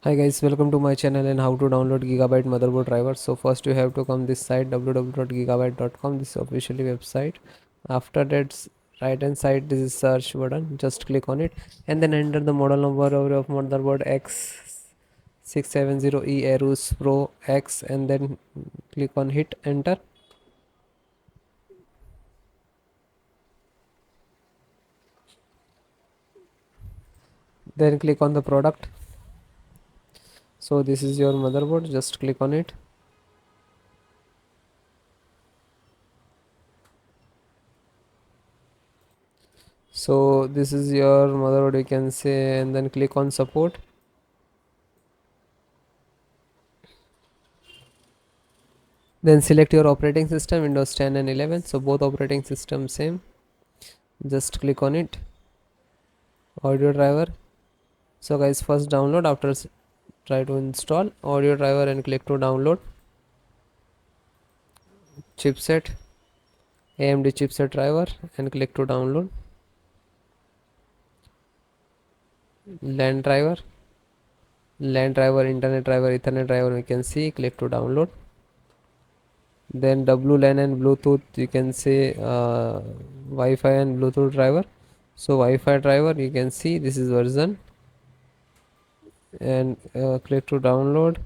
Hi guys, welcome to my channel and how to download Gigabyte motherboard driver. So first you have to come this site www.gigabyte.com. This is officially website. After that, right hand side this is search button. Just click on it and then enter the model number of motherboard X670E AORUS Pro X and then click on hit enter. Then click on the product. So this is your motherboard. Just click on it. So this is your motherboard, you can say, and then click on support. Then select your operating system, Windows 10 and 11. So both operating system same. Just click on it. Audio driver. So guys, first download. After try to install audio driver and click to download. Chipset, AMD chipset driver and click to download. LAN driver, LAN driver, internet driver, ethernet driver, we can see. Click to download. Then WLAN and Bluetooth, you can say, Wi-Fi and Bluetooth driver. So Wi-Fi driver, you can see this is version, and click to download.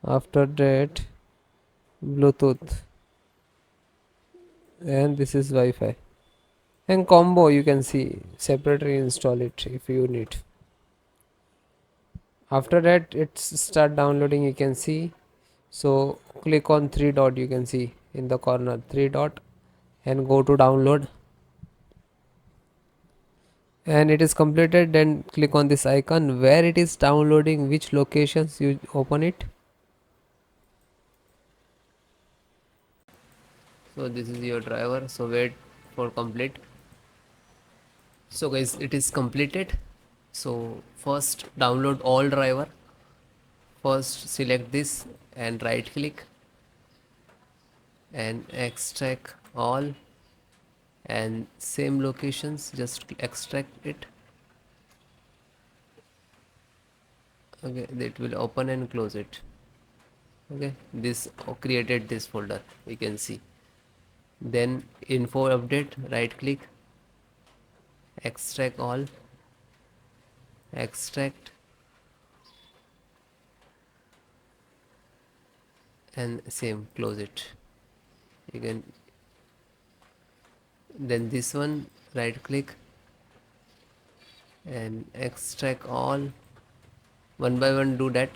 After that, Bluetooth, and this is Wi-Fi and combo, you can see. Separately install it if you need. After that, it's start downloading, you can see. So click on three dot, you can see in the corner three dot, and go to download. And it is completed, then click on this icon where it is downloading, which locations you open it. So this is your driver, so wait for complete. So guys, it is completed. So first download all driver. First select this and right click and extract all, and same locations, just extract it. Okay, it will open and close it. Okay, this created this folder, we can see. Then info update, right click, extract all, extract, and same close it. You can, then this one, right click and extract all, one by one do that.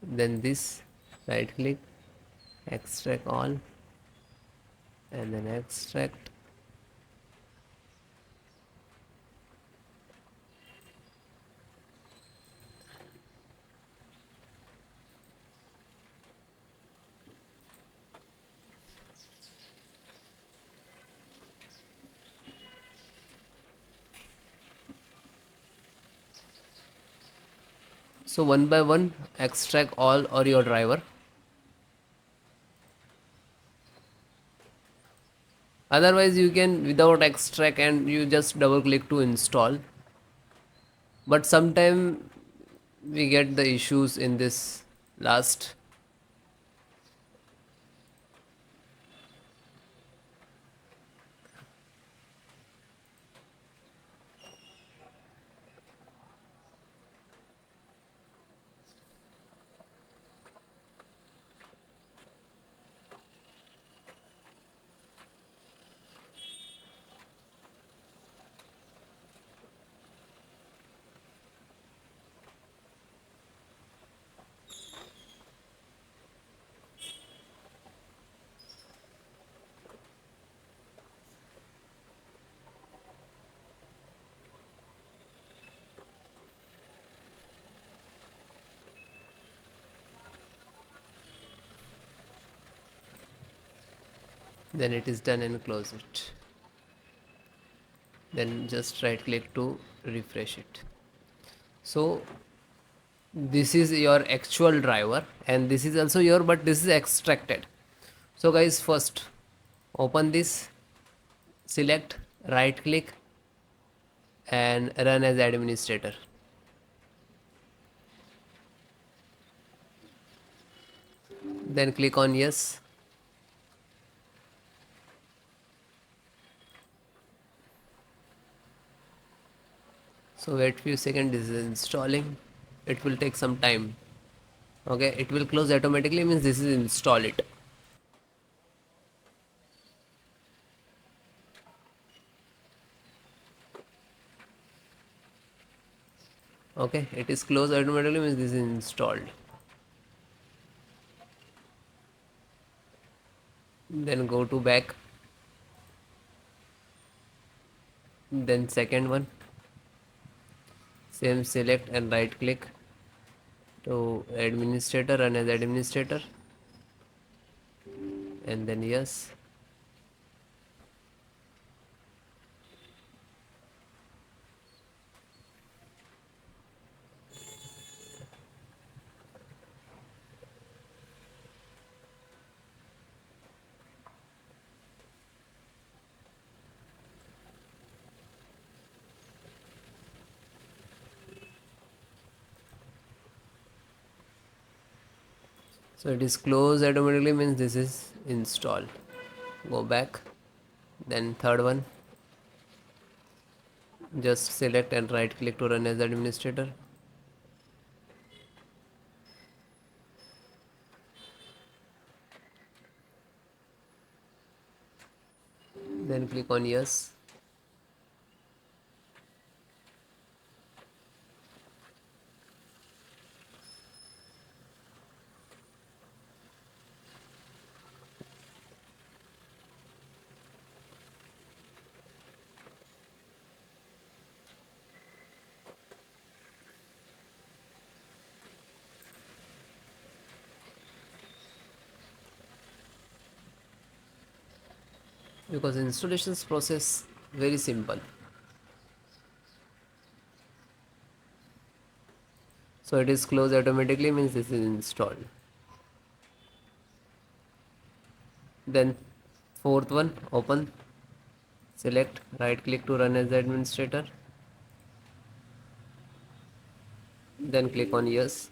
Then this, right click, extract all, and then extract. So one by one extract all or your driver. Otherwise you can without extract and you just double click to install. But sometime we get the issues in this last. Then it is done and close it. Then just right click to refresh it. So this is your actual driver and this is also your, but this is extracted. So guys, first Open this, select, right click and run as administrator. Then click on yes. So wait few seconds, this is installing. It will take some time. Okay, it will close automatically, means this is install it. Okay, it is closed automatically, means this is installed. Then go to back. Then second one, same, select and right click to administrator, run as administrator, and then yes. So it is closed automatically, means this is installed. Go back. Then third one, just select and right click to run as administrator. Then click on yes. Because installations process very simple. So it is closed automatically, means this is installed. Then fourth one, open, select, right click to run as administrator. Then click on yes.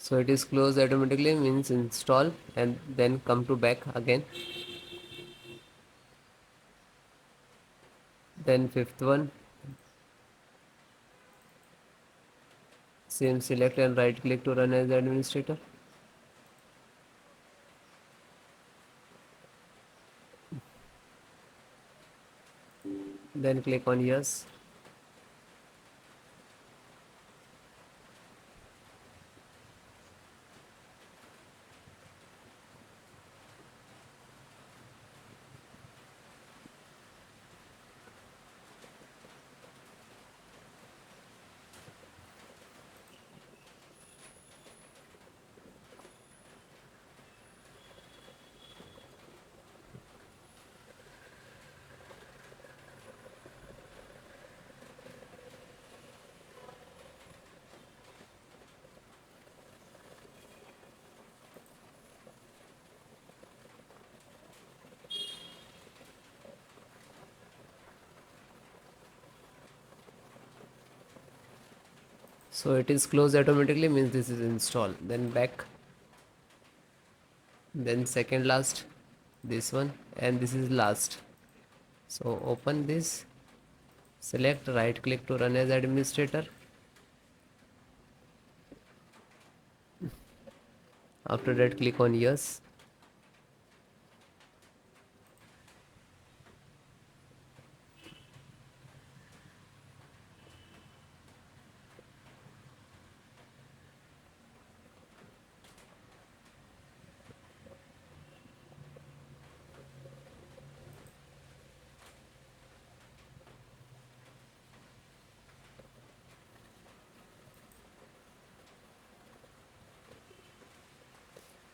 So it is closed automatically, means install, and then come to back again. Then fifth one, same, select and right click to run as administrator. Then click on yes. So it is closed automatically, means this is installed. Then back. Then second last, this one, and this is last. So open this, select, right click to run as administrator. After that, click on yes.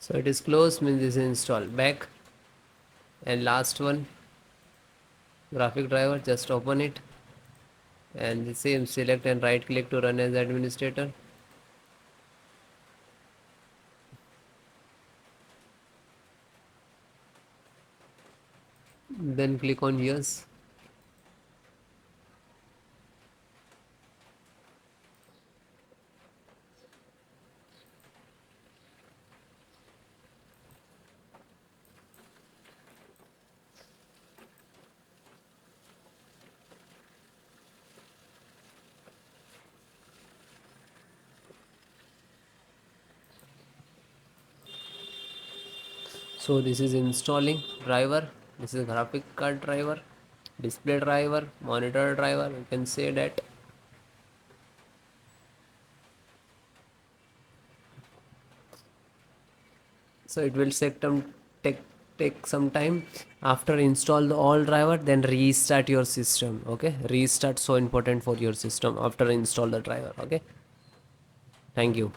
So it is closed, means this is installed. Back, and last one, graphic driver, just open it, and the same, select and right click to run as administrator. Then click on yes. So this is installing driver, this is graphic card driver, display driver, monitor driver, you can say that. So it will take take some time. After install the all driver, then restart your system. Okay, restart so important for your system after install the driver. Okay, thank you.